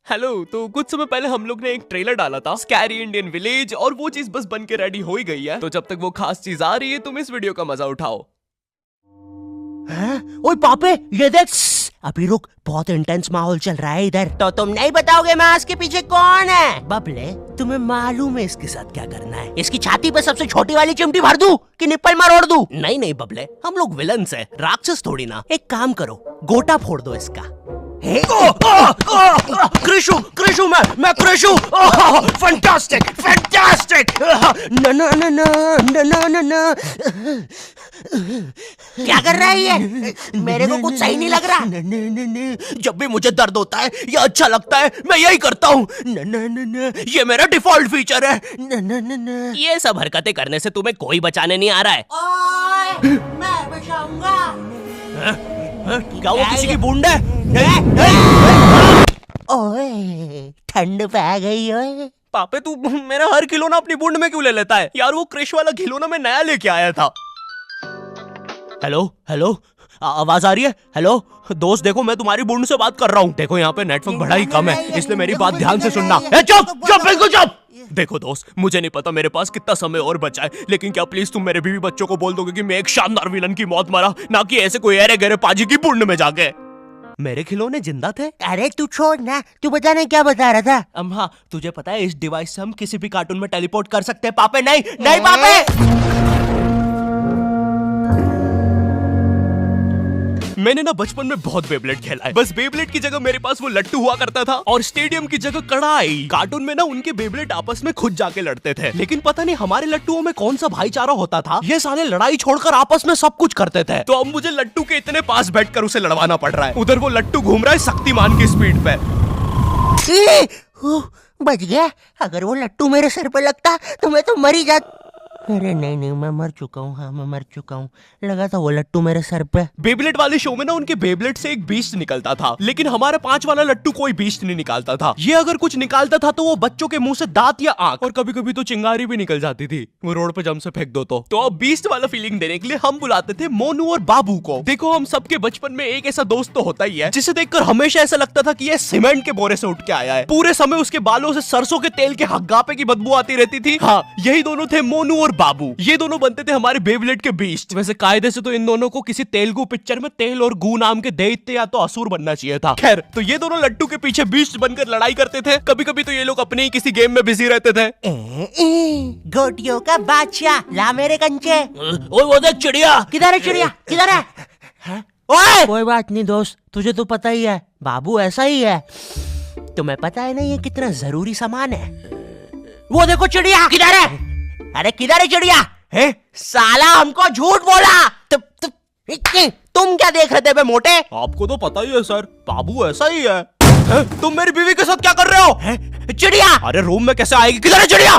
Hello. तो कुछ समय पहले हम लोग ने एक ट्रेलर डाला था स्कैरी इंडियन विलेज, और वो चीज बस बन के रेडी हो ही गई है। तो जब तक वो खास चीज आ रही है तुम इस वीडियो का मजा उठाओ। ओए पापे, ये देख। अभी रुक, बहुत इंटेंस माहौल चल रहा है इधर। तो तुम नहीं बताओगे मास्क के पीछे कौन है? बबले, तुम्हें मालूम है इसके साथ क्या करना है? इसकी छाती पे सबसे छोटी वाली चिमटी भर दूं कि निप्पल मरोड़ दूं? नहीं नहीं बबले, हम लोग विलन्स हैं, राक्षस थोड़ी ना। एक काम करो, गोटा फोड़ दो इसका। कृषु, कृषु, मैं कृषु। Fantastic, fantastic. ना ना ना ना ना ना ना। क्या कर रहा है ये? मेरे को कुछ सही नहीं लग रहा। जब भी मुझे दर्द होता है या अच्छा लगता है मैं यही करता हूँ। ये मेरा डिफॉल्ट फीचर है। ये सब हरकतें करने से तुम्हें कोई बचाने नहीं आ रहा है। ओए, मैं बचाऊंगा। क्या वो किसी की बूंद है? ओए, ठंड पै गई ओए। पापे तू मेरा हर खिलौना अपनी बूंद में क्यों ले लेता है यार? वो क्रिश वाला खिलौना मैं नया लेके आया था। हेलो हेलो, आवाज आ रही है? हेलो दोस्त, देखो मैं तुम्हारी बूंद से बात कर रहा हूँ। देखो यहाँ पे नेटवर्क बड़ा ही कम है, इसलिए मेरी बात ध्यान से सुनना। चुप चुप, बिल्कुल चुप। देखो दोस्त, मुझे नहीं पता मेरे पास कितना समय और बचा है, लेकिन क्या प्लीज तुम मेरे बीवी बच्चों को बोल दोगे कि मैं एक शानदार विलन की मौत मरा, ना कि ऐसे कोई अरे गहरे पाजी की बूंद में जाके। मेरे खिलौने जिंदा थे? अरे तू छोड़ ना, तू बता नहीं क्या बता रहा था? हाँ, तुझे पता है इस डिवाइस से हम किसी भी कार्टून में टेलीपोर्ट कर सकते हैं। पापे नहीं नहीं पापे। मैंने ना बचपन में बहुत बेब्लेड खेला है। बस बेब्लेड की जगह मेरे पास वो लट्टू हुआ करता था, और स्टेडियम की जगह कड़ाई। कार्टून में ना उनके बेब्लेड आपस में खुद जाके लड़ते थे, लेकिन पता नहीं हमारे लट्टुओं में कौन सा भाईचारा होता था, ये साले लड़ाई छोड़कर आपस में सब कुछ करते थे। तो अब मुझे लट्टू के इतने पास बैठकर उसे लड़वाना पड़ रहा है। उधर वो लट्टू घूम रहा है शक्तिमान की स्पीड पे। बच गया। अगर वो लट्टू मेरे सर पे लगता तो मैं तो मर ही जाता। अरे नहीं नहीं, मैं मर चुका हूँ। हाँ, मैं मर चुका हूँ। लगा था वो लट्टू मेरे सर पे। बेब्लेड वाले शो में ना उनके बेब्लेड से एक बीस्ट निकलता था, लेकिन हमारा 5 वाला लट्टू कोई बीस्ट नहीं निकालता था। ये अगर कुछ निकालता था तो वो बच्चों के मुंह से दांत या आंख, और कभी कभी तो चिंगारी भी निकल जाती थी, वो रोड पे जम से फेंक दो तो अब बीस्ट वाला फीलिंग देने के लिए हम बुलाते थे मोनू और बाबू को। देखो, हम सबके बचपन में एक ऐसा दोस्त तो होता ही है जिसे देखकर हमेशा ऐसा लगता था कि ये सीमेंट के बोरे से उठ के आया है। पूरे समय उसके बालों से सरसों के तेल के हग्गापे की बदबू आती रहती थी। हाँ, यही दोनों थे मोनू और बाबू। ये दोनों बनते थे हमारे बेब्लेड के बीस्ट। वैसे कायदे से तो इन दोनों को किसी तेलुगु पिक्चर में तेल और गू नाम के दैत्य या तो असुर बनना चाहिए था। खैर, तो ये दोनों लट्टू के पीछे बीस्ट बनकर लड़ाई करते थे। कभी कभी तो ये लोग अपने ही किसी गेम में बिजी रहते थे। गोटियों का बादशाह, ला मेरे कंचे। ओए वो देख चिड़िया। किधर है चिड़िया? किधर है? ओए, कोई बात नहीं दोस्त, तुझे तो पता ही है बाबू ऐसा ही है। तुम्हें पता है ना ये कितना जरूरी सामान है। वो देखो चिड़िया। किधर है? अरे किधर है चिड़िया? है? साला हमको झूठ बोला। तुम क्या देख रहे थे बे मोटे? आपको तो पता ही है सर, बाबू ऐसा ही है। तुम मेरी बीवी के साथ क्या कर रहे हो? चिड़िया। अरे रूम में कैसे आएगी? किधर है चिड़िया?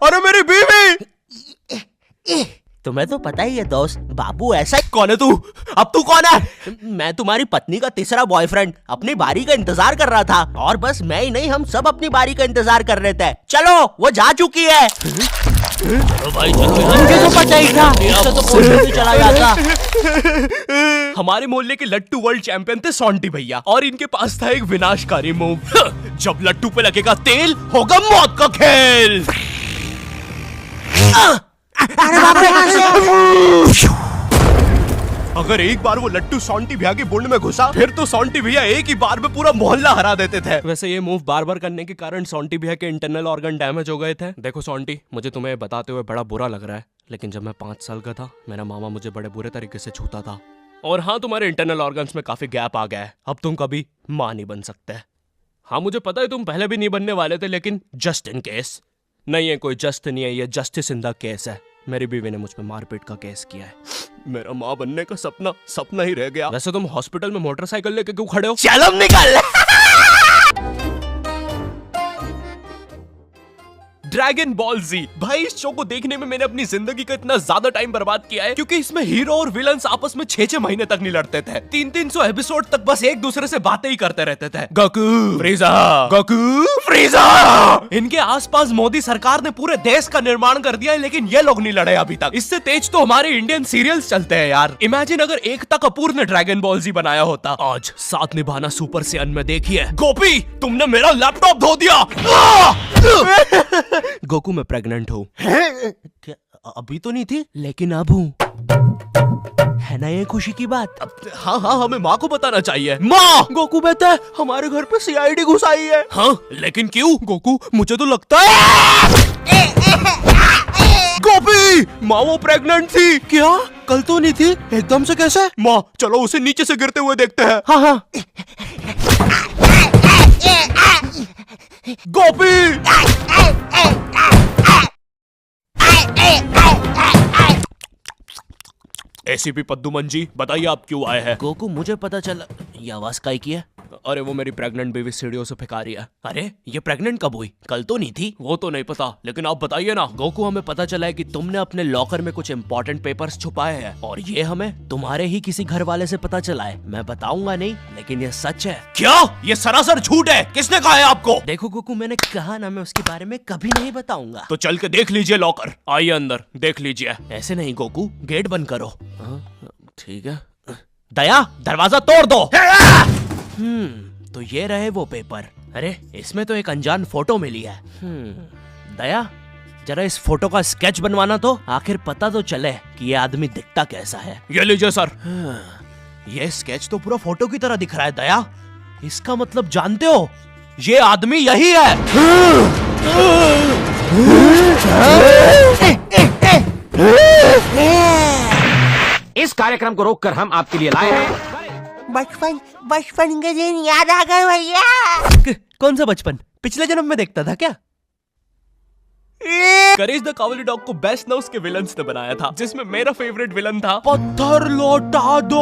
अरे मेरी बीवी। तुम्हें तो पता ही है दोस्त, बाबू ऐसा ही। कौन है तू? अब तू कौन है? मैं तुम्हारी पत्नी का तीसरा बॉयफ्रेंड, अपनी बारी का इंतजार कर रहा था। और बस मैं ही नहीं, हम सब अपनी बारी का इंतजार कर रहे थे। चलो, वो जा चुकी है। चलो भाई चलो, मुझे तो पता ही था, इससे तो कोई नहीं चला जाता। हमारे मोहल्ले के लट्टू वर्ल्ड चैंपियन थे सोंटी भैया, और इनके पास था एक विनाशकारी मूव। जब लट्टू पे लगेगा तेल, होगा मौत का खेल। अरे बाप रे! अगर एक बार वो लट्टू सोंटी भैया की बुंड में घुसा, फिर तो सोंटी भैया एक ही बार में पूरा मोहल्ला हरा देते थे। वैसे ये मूव बार बार करने के कारण सोंटी भैया के इंटरनल ऑर्गन डैमेज हो गए थे। देखो सोंटी, मुझे तुम्हें बताते हुए बड़ा बुरा लग रहा है, लेकिन जब मैं 5 साल का था, मेरा मामा मुझे बड़े बुरे तरीके से छूता था। और हाँ, तुम्हारे इंटरनल ऑर्गन्स में काफी गैप आ गया है, अब तुम कभी माँ नहीं बन सकते। हाँ, मुझे पता है तुम पहले भी नहीं बनने वाले थे, लेकिन जस्ट इन केस। नहीं है, कोई जस्ट नहीं है, ये जस्टिस इन द केस है। मेरी बीवी ने मुझ पे मारपीट का केस किया है। मेरा माँ बनने का सपना ही रह गया। वैसे तुम हॉस्पिटल में मोटरसाइकिल लेके क्यों खड़े हो? चलम निकल। ड्रैगन बॉल जी। भाई इस शो को देखने में मैंने अपनी जिंदगी का इतना ज्यादा टाइम बर्बाद किया है, क्योंकि इसमें हीरो और विलन्स आपस में 6-6 महीने तक नहीं लड़ते थे। 300 एपिसोड तक बस एक दूसरे से बातें ही करते रहते थे। Goku फ्रीजा, Goku फ्रीजा। इनके आसपास मोदी सरकार ने पूरे देश का निर्माण कर दिया है, लेकिन ये लोग नहीं लड़े अभी तक। इससे तेज तो हमारे इंडियन सीरियल्स चलते हैं यार। इमेजिन अगर एकता कपूर ने ड्रैगन बॉल जी बनाया होता। आज साथ निभाना सुपर सियान में देखिए। गोपी तुमने मेरा लैपटॉप धो दिया। गोकू मैं प्रेग्नेंट हूँ। क्या अभी तो नहीं थी, लेकिन अब हूँ। है ना ये खुशी की बात? हाँ हाँ, हमें माँ को बताना चाहिए। माँ, गोकू बेटा हमारे घर पे सीआईडी घुस आई है। हाँ लेकिन क्यों? गोकू मुझे तो लगता है गोपी माँ वो प्रेग्नेंट थी। क्या? कल तो नहीं थी, एकदम से कैसे? माँ चलो उसे नीचे से गिरते हुए देखते हैं। हाँ हाँ। गोपी एसीपी पद्दुमन जी बताइए आप क्यों आए हैं? गोकू मुझे पता चला। ये आवाज काई की है? अरे वो मेरी प्रेग्नेंट बेबी सीढ़ियों से फेंका रही है। अरे ये प्रेग्नेंट कब हुई? कल तो नहीं थी। वो तो नहीं पता, लेकिन आप बताइए ना। गोकू हमें पता चला है कि तुमने अपने लॉकर में कुछ इम्पोर्टेंट पेपर्स छुपाए हैं, और ये हमें तुम्हारे ही किसी घर वाले से पता चला है। मैं बताऊंगा नहीं, लेकिन ये सच है। क्या? ये सरासर झूठ है। किसने कहा है आपको? देखो गोकू मैंने कहा ना, मैं उसके बारे में कभी नहीं बताऊंगा। तो चल के देख लीजिए लॉकर। आइए अंदर देख लीजिए। ऐसे नहीं गोकू, गेट बंद करो। ठीक है। दया दरवाजा तोड़ दो। तो ये रहे वो पेपर। अरे इसमें तो एक अनजान फोटो मिली है। दया जरा इस फोटो का स्केच बनवाना तो, आखिर पता तो चले कि ये आदमी दिखता कैसा है। ये लीजिए सर। ये स्केच तो पूरा फोटो की तरह दिख रहा है दया। इसका मतलब जानते हो, ये आदमी यही है। इस कार्यक्रम को रोककर हम आपके लिए लाए हैं बचपन के दिन याद आ गए भैया। कौन सा बचपन? पिछले जन्म में देखता था क्या? करेज द कावली डॉग को बेस्ट ना उसके विलन्स ने बनाया था, जिसमें मेरा फेवरेट विलन था पत्थर लौटा दो।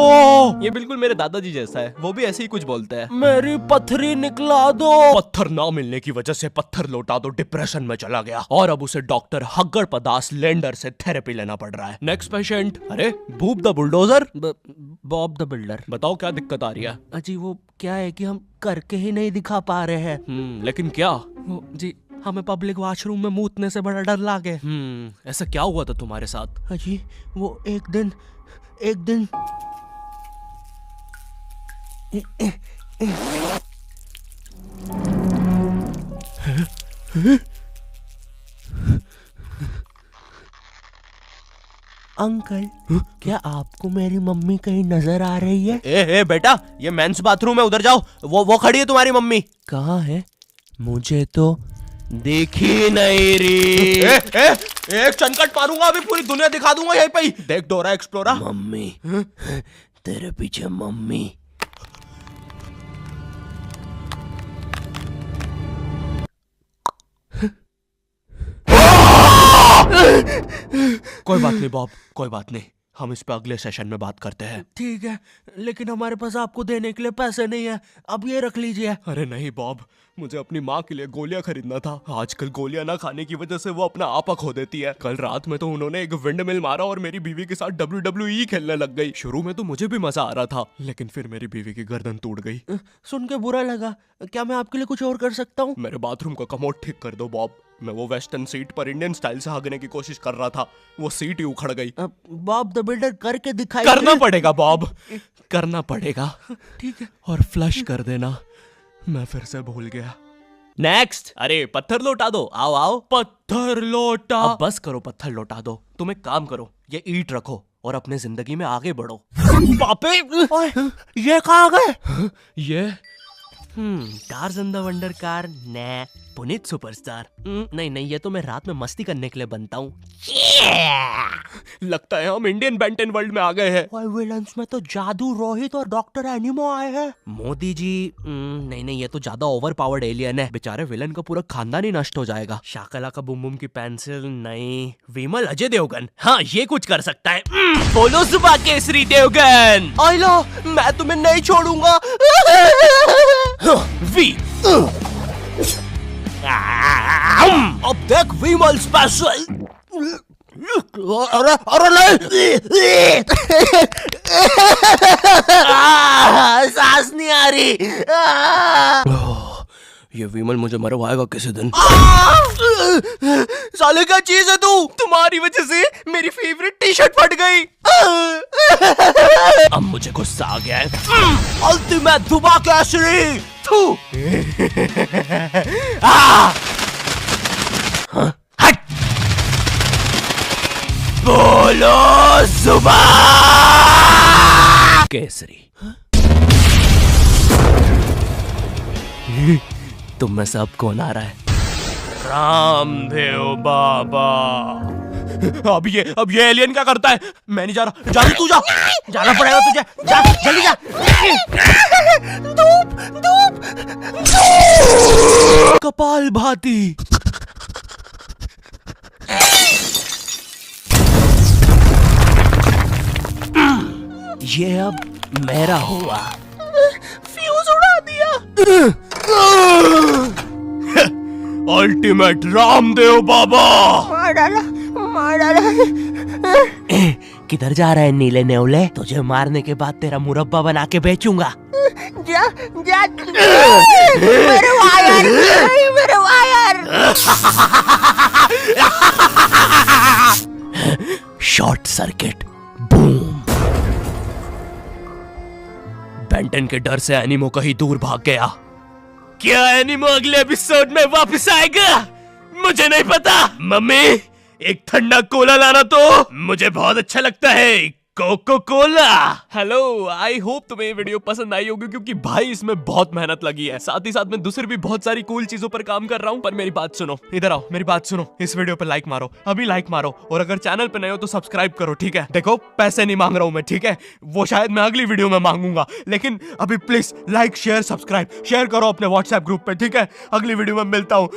ये बिल्कुल मेरे दादाजी जैसा है, वो भी ऐसे ही कुछ बोलते हैं। मेरी पथरी निकला दो। पत्थर ना मिलने की वजह से पत्थर लौटा दो डिप्रेशन में चला गया, और अब उसे डॉक्टर हग्गड़ पदास लेंडर से थेरेपी लेना पड़ रहा है। Next patient. अरे भूप the bulldozer. Bob the builder. बताओ क्या दिक्कत आ रही है? अजी वो क्या है कि हम करके ही नहीं दिखा पा रहे हैं। लेकिन क्या? जी हमें पब्लिक वॉशरूम में मूतने से बड़ा डर लागे। ऐसा क्या हुआ था तुम्हारे साथ? अजी वो एक दिन अंकल क्या आपको मेरी मम्मी कहीं नजर आ रही है? ए बेटा ये मेंस बाथरूम है, उधर जाओ। वो खड़ी है तुम्हारी मम्मी। कहाँ है? मुझे तो देखी नहीं रही। एक चनकट मारूंगा, अभी पूरी दुनिया दिखा दूंगा यहीं पे ही। देख डोरा एक्सप्लोरा। मम्मी तेरे पीछे मम्मी। कोई बात नहीं बॉब, कोई बात नहीं, हम इस पे अगले सेशन में बात करते हैं। ठीक है, लेकिन हमारे पास आपको देने के लिए पैसे नहीं है, अब ये रख लीजिए। अरे नहीं बॉब, मुझे अपनी माँ के लिए गोलियां खरीदना था। आजकल गोलियां ना खाने की वजह से वो अपना आपा खो देती है। कल रात में तो उन्होंने एक विंड मिल मारा और मेरी बीवी के साथ WWE खेलने लग गई। शुरू में तो मुझे भी मजा आ रहा था, लेकिन फिर मेरी बीवी की गर्दन टूट गई। सुन के बुरा लगा। क्या मैं आपके लिए कुछ और कर सकता हूँ? मेरे बाथरूम का कमोड ठीक कर दो बॉब। मैं वो वेस्टर्न सीट पर इंडियन स्टाइल से भागने की कोशिश कर रहा था, वो सीट ही उखड़ गई। बॉब द बिल्डर करके दिखाई। करना पड़ेगा बॉब, करना पड़ेगा। ठीक है। और फ्लश कर देना, मैं फिर से भूल गया। नेक्स्ट। अरे पत्थर लौटा दो। आओ आओ। पत्थर लौटा। अब बस करो, पत्थर लौटा दो। तुम एक काम करो, ये ईंट रखो और अपने जिंदगी में आगे बढ़ो। पापे ये कहाँ गए? ये टार्ज़न द वंडर कार ने पुनीत सुपरस्टार। नहीं ये तो मैं रात में मस्ती करने के लिए बनता हूँ। लगता है हम इंडियन बेंटन वर्ल्ड में आ गए हैं। और विलन्स में तो जादू रोहित और डॉक्टर एनिमो आए हैं। मोदी जी नहीं ये तो ज्यादा ओवर पावर्ड एलियन है। बेचारे विलन का पूरा खानदान ही नष्ट हो जाएगा। शाकला का बुम बुम की पेंसिल नहीं। विमल अजय देवगन, हाँ ये कुछ कर सकता है। बोलो सुबह केसरी देवगन। आइलो मैं तुम्हें नहीं छोड़ूंगा। वी अब देख विमल स्पेशल। अरे अरे नहीं सांस नहीं आ रही। ये विमल मुझे मरवाएगा किसी दिन। साले क्या चीज है तू? तुम्हारी वजह से मेरी फेवरेट टी शर्ट फट गई। अब मुझे गुस्सा आ गया है। अल्टीमेट धुबा केसरी। थू। हट। बोलो जुबा केसरी। तुम में से अब कौन आ रहा है? रामदेव बाबा। अब ये एलियन क्या करता है? मैं नहीं जा रहा। जा तू जा। जाना पड़ेगा तुझे, जा जल्दी जा। धूप कपाल भाती। ये अब मेरा हुआ। फ्यूज उड़ा दिया। अल्टीमेट रामदेव बाबा। मार डाला। किधर जा रहा है नीले नेवले? तुझे मारने के बाद तेरा मुरब्बा बना के बेचूंगा। जा जा। मेरे वायर। Short circuit. बूम। बेंटन के डर से एनिमो कहीं दूर भाग गया। क्या एनिमो अगले एपिसोड में वापस आएगा? मुझे नहीं पता। मम्मी एक ठंडा कोला लाना तो। मुझे बहुत अच्छा लगता है Coca Cola. Hello, I hope तुम्हें ये वीडियो पसंद आई होगी, क्योंकि भाई इसमें बहुत मेहनत लगी है। साथ ही साथ में दूसरी भी बहुत सारी कूल चीजों पर काम कर रहा हूँ। पर मेरी बात सुनो, इधर आओ, मेरी बात सुनो। इस वीडियो पर लाइक मारो, अभी लाइक मारो, और अगर चैनल पे नए हो तो सब्सक्राइब करो, ठीक है? देखो पैसे नहीं मांग रहा हूँ मैं, ठीक है? वो शायद मैं अगली वीडियो में मांगूंगा, लेकिन अभी please like share subscribe share करो अपने व्हाट्सएप ग्रुप पे, ठीक है? अगली वीडियो में मिलता हूँ।